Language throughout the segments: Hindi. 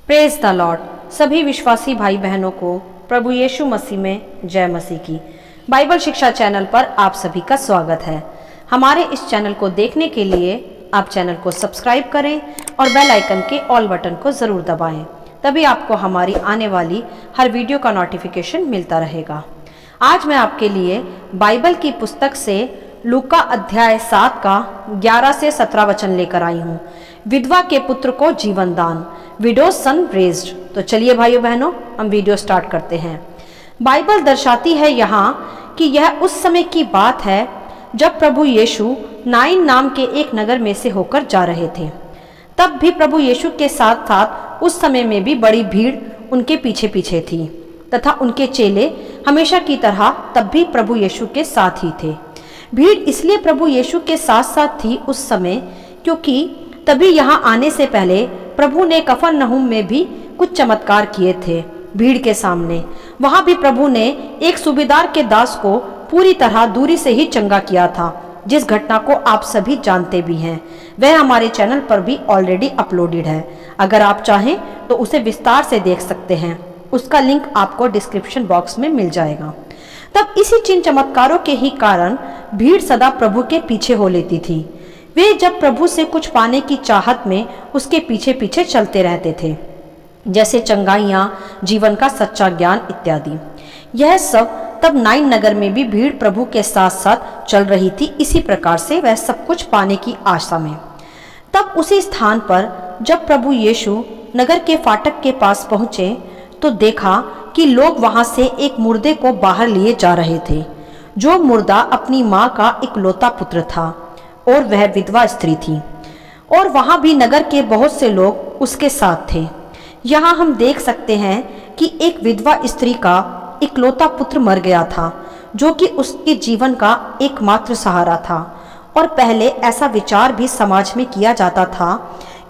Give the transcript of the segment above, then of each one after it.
Praise the Lord. सभी विश्वासी भाई बहनों को प्रभु यीशु मसीह में जय मसीह की। बाइबल शिक्षा चैनल पर आप सभी का स्वागत है। हमारे इस चैनल को देखने के लिए आप चैनल को सब्सक्राइब करें और बेल आइकन के ऑल बटन को ज़रूर दबाएं, तभी आपको हमारी आने वाली हर वीडियो का नोटिफिकेशन मिलता रहेगा। आज मैं आपके लिए बाइबल की पुस्तक से लूका अध्याय 7 का 11 से 17 वचन लेकर आई हूँ। विधवा के पुत्र को जीवन दान, विडो सन रेज्ड। तो चलिए भाइयों बहनों, हम वीडियो स्टार्ट करते हैं। बाइबल दर्शाती है यहाँ कि यह उस समय की बात है जब प्रभु यीशु नाइन नाम के एक नगर में से होकर जा रहे थे। तब भी प्रभु यीशु के साथ साथ उस समय में भी बड़ी भीड़ उनके पीछे पीछे थी तथा उनके चेले हमेशा की तरह तब भी प्रभु यीशु के साथ ही थे। भीड़ इसलिए प्रभु यीशु के साथ साथ थी उस समय क्योंकि तभी यहाँ आने से पहले प्रभु ने कफरनहूम में भी कुछ चमत्कार किए थे भीड़ के सामने। वहां भी प्रभु ने एक सूबेदार के दास को पूरी तरह दूरी से ही चंगा किया था, जिस घटना को आप सभी जानते भी हैं। वह हमारे चैनल पर भी ऑलरेडी अपलोडेड है। अगर आप चाहें तो उसे विस्तार से देख सकते हैं। उसका लिंक आपको डिस्क्रिप्शन बॉक्स में मिल जाएगा। तब इसी चिन्ह चमत्कारों के ही कारण भीड़ सदा प्रभु के पीछे हो लेती थी। वे जब प्रभु से कुछ पाने की चाहत में उसके पीछे पीछे चलते रहते थे, जैसे चंगाइयाँ, जीवन का सच्चा ज्ञान इत्यादि। यह सब तब नाइन नगर में भी भीड़ प्रभु के साथ साथ चल रही थी। इसी प्रकार से वह सब कुछ पाने की आशा में। तब उसी स्थान पर जब प्रभु यीशु नगर के फाटक के पास पहुँचे तो देखा कि लोग वहां से एक मुर्दे को बाहर लिए जा रहे थे, जो मुर्दा अपनी माँ का इकलौता पुत्र था और वह विधवा स्त्री थी। और वहां भी नगर के बहुत से लोग उसके साथ थे। यहाँ हम देख सकते हैं कि एक विधवा स्त्री का इकलौता पुत्र मर गया था, जो कि उसके जीवन का एकमात्र सहारा था। और पहले ऐसा विचार भी समाज में किया जाता था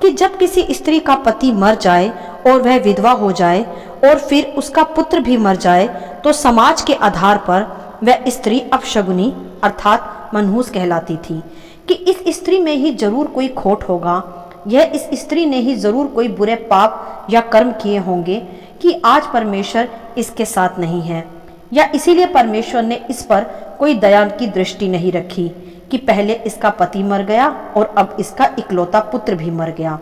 कि जब किसी स्त्री का पति मर जाए और वह विधवा हो जाए और फिर उसका पुत्र भी मर जाए तो समाज के आधार पर वह स्त्री अपशगुनी अर्थात मनहूस कहलाती थी, कि इस स्त्री में ही जरूर कोई खोट होगा, यह इस स्त्री ने ही जरूर कोई बुरे पाप या कर्म किए होंगे कि आज परमेश्वर इसके साथ नहीं है, या इसीलिए परमेश्वर ने इस पर कोई दया की दृष्टि नहीं रखी कि पहले इसका पति मर गया और अब इसका इकलौता पुत्र भी मर गया।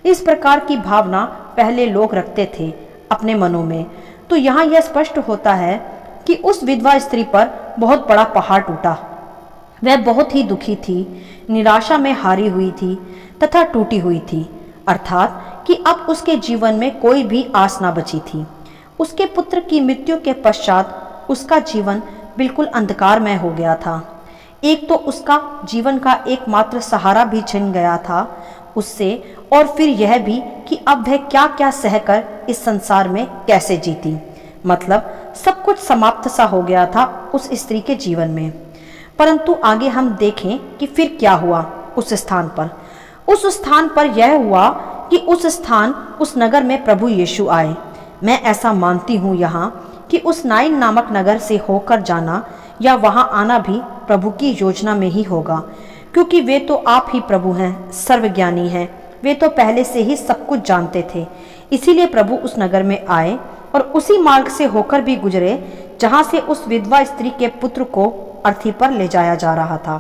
इस प्रकार की भावना पहले लोग रखते थे अपने मनों में। तो यहाँ यह स्पष्ट होता है कि उस विधवा स्त्री पर बहुत बड़ा पहाड़ टूटा। वह बहुत ही दुखी थी, निराशा में हारी हुई थी तथा टूटी हुई थी, अर्थात कि अब उसके जीवन में कोई भी आस ना बची थी। उसके पुत्र की मृत्यु के पश्चात उसका जीवन बिल्कुल अंधकारमय हो गया था। एक तो उसका जीवन का एकमात्र सहारा भी छिन गया था उससे, और फिर यह भी कि अब वह क्या क्या सहकर इस संसार में कैसे जीती। मतलब सब कुछ समाप्त सा हो गया था उस स्त्री के जीवन में। परंतु आगे हम देखें कि फिर क्या हुआ उस स्थान पर। उस स्थान पर यह हुआ कि उस नगर में प्रभु यीशु आए। मैं ऐसा मानती हूँ यहाँ कि उस नाइन नामक नगर से होकर जाना या वहाँ आना भी प्रभु की योजना में ही होगा, क्योंकि वे तो आप ही प्रभु हैं, सर्वज्ञानी हैं। वे तो पहले से ही सब कुछ जानते थे। इसीलिए प्रभु उस नगर में आए और उसी मार्ग से होकर भी गुजरे जहाँ से उस विधवा स्त्री के पुत्र को अर्थी पर ले जाया जा रहा था।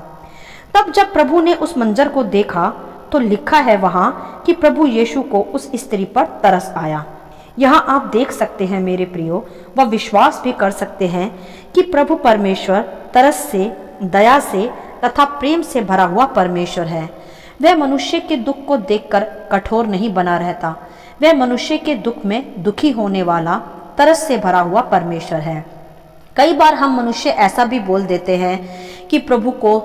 तब जब प्रभु ने उस मंजर को देखा तो लिखा है वहाँ कि प्रभु यीशु को उस स्त्री पर तरस आया। यहाँ आप देख सकते हैं मेरे प्रियो, व विश्वास भी कर सकते हैं कि प्रभु परमेश्वर तरस से, दया से तथा प्रेम से भरा हुआ परमेश्वर है। वह मनुष्य के दुख को देखकर कठोर नहीं बना रहता। वह मनुष्य के दुख में दुखी होने वाला, तरस से भरा हुआ परमेश्वर है। कई बार हम मनुष्य ऐसा भी बोल देते हैं कि प्रभु को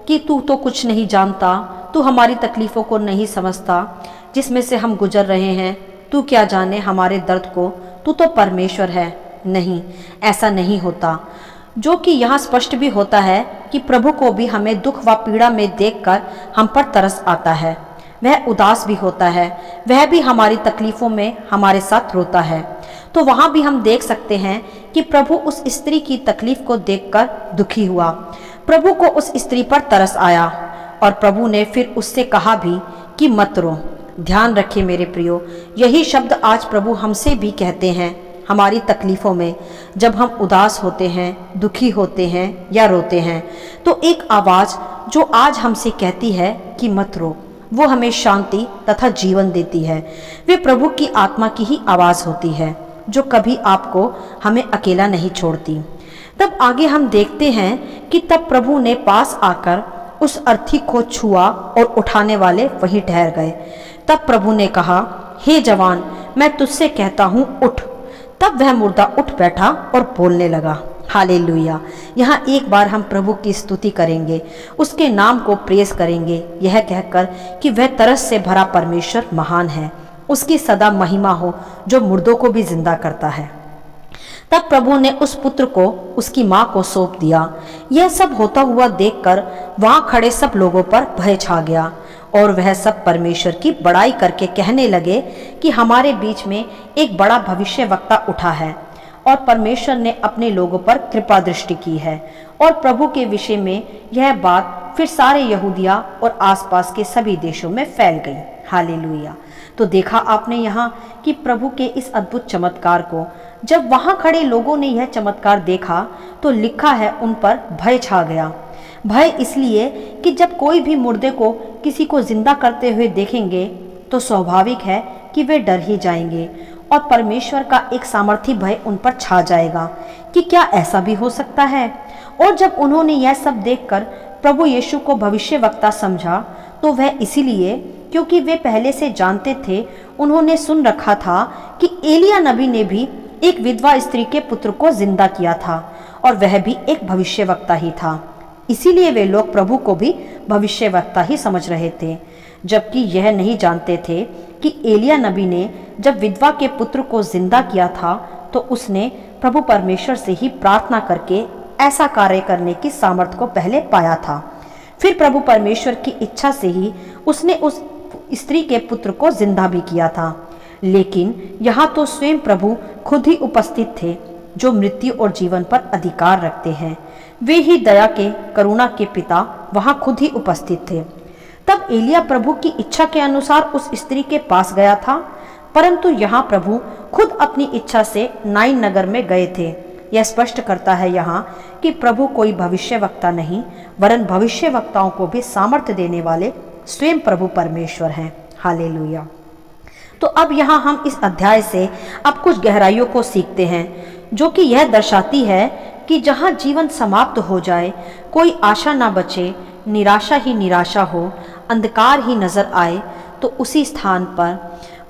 कि तू तो कुछ नहीं जानता, तू हमारी तकलीफ़ों को नहीं समझता जिसमें से हम गुजर रहे हैं, तू क्या जाने हमारे दर्द को, तू तो परमेश्वर है। नहीं, ऐसा नहीं होता। जो कि यहाँ स्पष्ट भी होता है कि प्रभु को भी हमें दुख व पीड़ा में देखकर हम पर तरस आता है। वह उदास भी होता है, वह भी हमारी तकलीफ़ों में हमारे साथ रोता है। तो वहाँ भी हम देख सकते हैं कि प्रभु उस स्त्री की तकलीफ को देखकर दुखी हुआ। प्रभु को उस स्त्री पर तरस आया और प्रभु ने फिर उससे कहा भी कि मत रो। ध्यान रखिए मेरे प्रियो, यही शब्द आज प्रभु हमसे भी कहते हैं। हमारी तकलीफ़ों में जब हम उदास होते हैं, दुखी होते हैं या रोते हैं, तो एक आवाज़ जो आज हमसे कहती है कि मत रो, वो हमें शांति तथा जीवन देती है। वे प्रभु की आत्मा की ही आवाज़ होती है जो कभी आपको हमें अकेला नहीं छोड़ती। तब आगे हम देखते हैं कि तब प्रभु ने पास आकर उस अर्थी को छुआ और उठाने वाले वहीं ठहर गए। तब प्रभु ने कहा, हे जवान, मैं तुझसे कहता हूँ उठ। तब वह मुर्दा उठ बैठा और बोलने लगा। हालेलुया। यहाँ एक बार हम प्रभु की स्तुति करेंगे, उसके नाम को प्रेज करेंगे, यह कहकर कि वह तरस से भरा परमेश्वर महान है। उसकी सदा महिमा हो जो मुर्दों को भी जिंदा करता है। तब प्रभु ने उस पुत्र को उसकी माँ को सौंप दिया। यह सब होता हुआ देखकर वहाँ खड़े सब लोगों पर भय छा गया और वह सब परमेश्वर की बड़ाई करके कहने लगे कि हमारे बीच में एक बड़ा भविष्यवक्ता उठा है और परमेश्वर ने अपने लोगों पर कृपा दृष्टि की है। और प्रभु के विषय में यह बात फिर सारे यहूदिया और आसपास के सभी देशों में फैल गई। हालेलुया। तो देखा आपने यहाँ कि प्रभु के इस अद्भुत चमत्कार को जब वहाँ खड़े लोगों ने यह चमत्कार देखा तो लिखा है उन पर भय छा गया। भय इसलिए कि जब कोई भी मुर्दे को किसी को जिंदा करते हुए देखेंगे तो स्वाभाविक है कि वे डर ही जाएंगे और परमेश्वर का एक सामर्थी भय उन पर छा जाएगा कि क्या ऐसा भी हो सकता है। और जब उन्होंने यह सब देखकर प्रभु यीशु को भविष्यवक्ता समझा तो वह इसीलिए क्योंकि वे पहले से जानते थे, उन्होंने सुन रखा था कि एलिया नबी ने भी एक विधवा स्त्री के पुत्र को जिंदा किया था और वह भी एक भविष्यवक्ता ही था। इसीलिए वे लोग प्रभु को भी भविष्यवक्ता ही समझ रहे थे, जबकि यह नहीं जानते थे कि एलिया नबी ने जब विधवा के पुत्र को जिंदा किया था तो उसने प्रभु परमेश्वर से ही प्रार्थना करके ऐसा कार्य करने की सामर्थ्य को पहले पाया था। फिर प्रभु परमेश्वर की इच्छा से ही उसने उस स्त्री के पुत्र को जिंदा भी किया था। लेकिन यहाँ तो स्वयं प्रभु खुद ही उपस्थित थे जो मृत्यु और जीवन पर अधिकार रखते हैं। वे ही दया के, करुणा के पिता वहाँ खुद ही उपस्थित थे। तब एलिया प्रभु की इच्छा के अनुसार उस स्त्री के पास गया था, परंतु यहाँ प्रभु खुद अपनी इच्छा से नाइन नगर में गए थे। यह स्पष्ट करता है यहाँ कि प्रभु कोई भविष्यवक्ता नहीं वरन भविष्यवक्ताओं को भी सामर्थ्य देने वाले स्वयं प्रभु परमेश्वर हैं। हालेलुया। तो अब यहाँ हम इस अध्याय से अब कुछ गहराइयों को सीखते हैं जो कि यह दर्शाती है कि जहाँ जीवन समाप्त हो जाए, कोई आशा ना बचे, निराशा ही निराशा हो, अंधकार ही नजर आए, तो उसी स्थान पर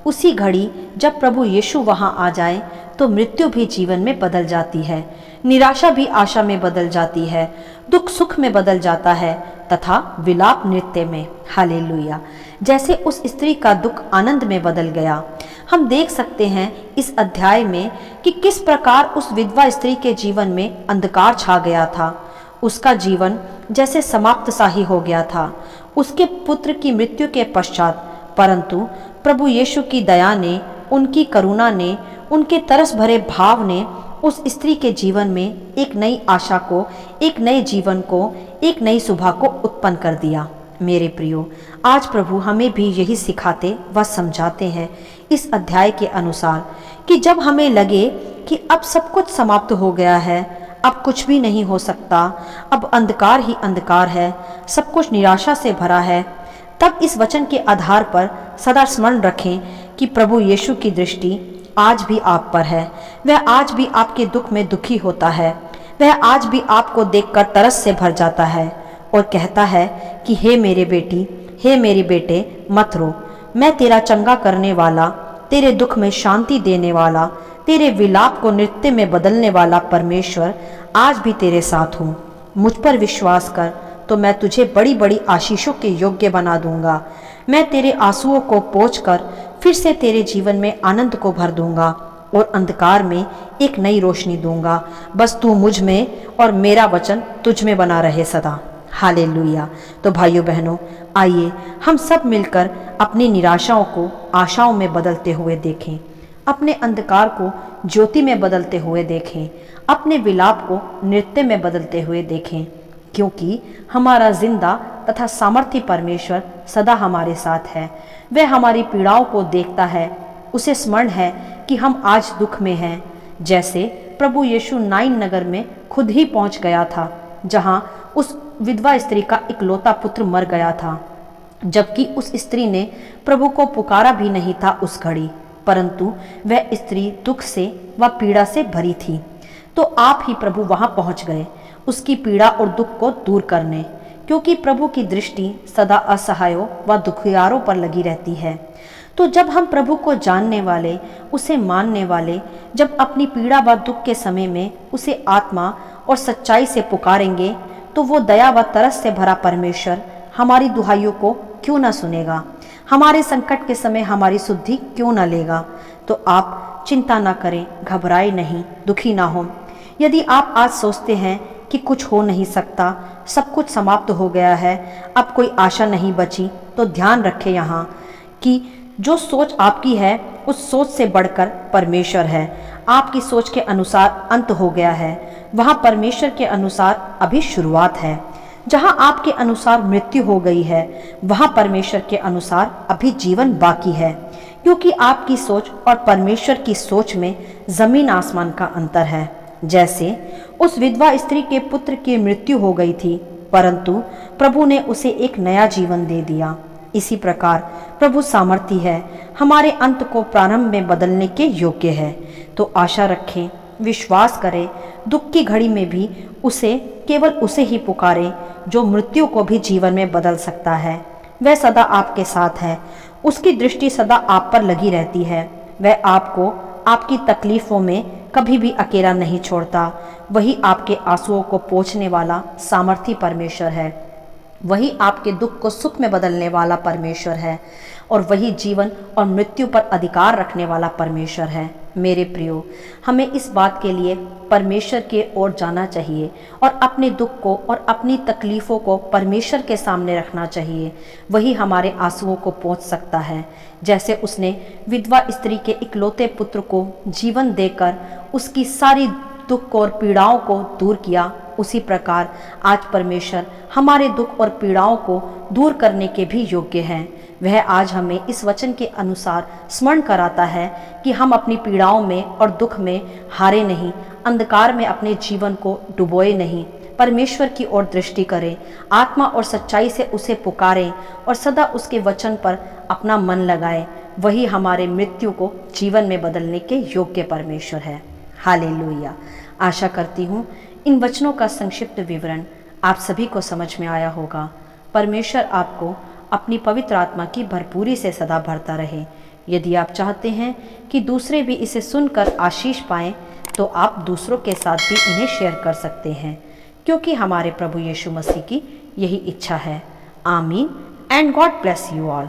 उसी घड़ी जब प्रभु यीशु वहाँ आ जाए तो मृत्यु भी जीवन में बदल जाती है, निराशा भी आशा में बदल जाती है, दुख सुख में बदल जाता है तथा विलाप नृत्य में। हालेलुया। जैसे उस स्त्री का दुख आनंद में बदल गया। हम देख सकते हैं इस अध्याय में कि किस प्रकार उस विधवा स्त्री के जीवन में अंधकार छा गया था। उसका जीवन जैसे समाप्त सा ही हो गया था उसके पुत्र की मृत्यु के पश्चात, परंतु प्रभु यीशु की दया ने, उनकी करुणा ने, उनके तरस भरे भाव ने उस स्त्री के जीवन में एक नई आशा को, एक नए जीवन को, एक नई सुबह को उत्पन्न कर दिया। मेरे प्रियो, आज प्रभु हमें भी यही सिखाते व समझाते हैं इस अध्याय के अनुसार कि जब हमें लगे कि अब सब कुछ समाप्त हो गया है, अब कुछ भी नहीं हो सकता, अब अंधकार ही अंधकार है, सब कुछ निराशा से भरा है, तब इस वचन के आधार पर सदा स्मरण रखें कि प्रभु यीशु की दृष्टि आज भी आप पर है। वह आज भी आपके दुख में दुखी होता है। वह आज भी आपको देखकर तरस से भर जाता है और कहता है कि हे मेरे बेटी, हे मेरे बेटे, मत रो, मैं तेरा चंगा करने वाला, तेरे दुख में शांति देने वाला, तेरे विलाप को नृत्य में बदलने वाला परमेश्वर आज भी तेरे साथ हूँ। मुझ पर विश्वास कर तो मैं तुझे बड़ी बड़ी आशीषों के योग्य बना दूंगा। मैं तेरे आंसुओं को पोंछकर फिर से तेरे जीवन में आनंद को भर दूंगा और अंधकार में एक नई रोशनी दूंगा। बस तू मुझ में और मेरा वचन तुझ में बना रहे सदा। हालेलुया। तो भाइयों बहनों, आइए हम सब मिलकर अपनी निराशाओं को आशाओं में बदलते हुए देखें, अपने अंधकार को ज्योति में बदलते हुए देखें, अपने विलाप को नृत्य में बदलते हुए देखें। क्योंकि हमारा जिंदा तथा सामर्थी परमेश्वर सदा हमारे साथ है। वह हमारी पीड़ाओं को देखता है। उसे स्मरण है कि हम आज दुख में हैं। जैसे प्रभु यीशु नाइन नगर में खुद ही पहुंच गया था, जहां उस विधवा स्त्री का इकलौता पुत्र मर गया था, जबकि उस स्त्री ने प्रभु को पुकारा भी नहीं था उस घड़ी, परंतु वह स्त्री दुख से व पीड़ा से भरी थी। तो आप ही प्रभु वहां पहुंच गए उसकी पीड़ा और दुख को दूर करने, क्योंकि प्रभु की दृष्टि सदा असहायों व दुखियारों पर लगी रहती है। तो जब हम प्रभु को जानने वाले, उसे मानने वाले, जब अपनी पीड़ा व दुख के समय में उसे आत्मा और सच्चाई से पुकारेंगे, तो वो दया व तरस से भरा परमेश्वर हमारी दुहाइयों को क्यों ना सुनेगा, हमारे संकट के समय हमारी सुधि क्यों ना लेगा। तो आप चिंता ना करें, घबराए नहीं, दुखी ना हो। यदि आप आज सोचते हैं कि कुछ हो नहीं सकता, सब कुछ समाप्त हो गया है, अब कोई आशा नहीं बची, तो ध्यान रखें यहाँ कि जो सोच आपकी है उस सोच से बढ़कर परमेश्वर है। आपकी सोच के अनुसार अंत हो गया है, वहाँ परमेश्वर के अनुसार अभी शुरुआत है। जहाँ आपके अनुसार मृत्यु हो गई है, वहाँ परमेश्वर के अनुसार अभी जीवन बाकी है, क्योंकि आपकी सोच और परमेश्वर की सोच में जमीन आसमान का अंतर है। जैसे उस विधवा स्त्री के पुत्र की मृत्यु हो गई थी, परंतु प्रभु ने उसे एक नया जीवन दे दिया। इसी प्रकार प्रभु सामर्थी है, हमारे अंत को प्रारंभ में बदलने के योग्य है। तो आशा रखें, विश्वास करें, दुख की घड़ी में भी केवल उसे ही पुकारें जो मृत्यु को भी जीवन में बदल सकता है। वह सदा आपके साथ है, उसकी दृष्टि सदा आप पर लगी रहती है। वह आपको आपकी तकलीफों में कभी भी अकेला नहीं छोड़ता। वही आपके आंसुओं को पोंछने वाला सामर्थी परमेश्वर है। वही आपके दुख को सुख में बदलने वाला परमेश्वर है, और वही जीवन और मृत्यु पर अधिकार रखने वाला परमेश्वर है। मेरे प्रियो, हमें इस बात के लिए परमेश्वर के ओर जाना चाहिए और अपने दुख को और अपनी तकलीफ़ों को परमेश्वर के सामने रखना चाहिए। वही हमारे आंसुओं को पोंछ सकता है। जैसे उसने विधवा स्त्री के इकलौते पुत्र को जीवन देकर उसकी सारी दुख और पीड़ाओं को दूर किया, उसी प्रकार आज परमेश्वर हमारे दुख और पीड़ाओं को दूर करने के भी योग्य हैं। वह आज हमें इस वचन के अनुसार स्मरण कराता है कि हम अपनी पीड़ाओं में और दुख में हारे नहीं, अंधकार में अपने जीवन को डुबोए नहीं। परमेश्वर की ओर दृष्टि करें, आत्मा और सच्चाई से उसे पुकारें और सदा उसके वचन पर अपना मन लगाएं। वही हमारे मृत्यु को जीवन में बदलने के योग्य परमेश्वर है। हालेलुया। आशा करती हूँ इन वचनों का संक्षिप्त विवरण आप सभी को समझ में आया होगा। परमेश्वर आपको अपनी पवित्र आत्मा की भरपूरी से सदा भरता रहे। यदि आप चाहते हैं कि दूसरे भी इसे सुनकर आशीष पाएं, तो आप दूसरों के साथ भी इन्हें शेयर कर सकते हैं, क्योंकि हमारे प्रभु यीशु मसीह की यही इच्छा है। आमीन and God bless you all.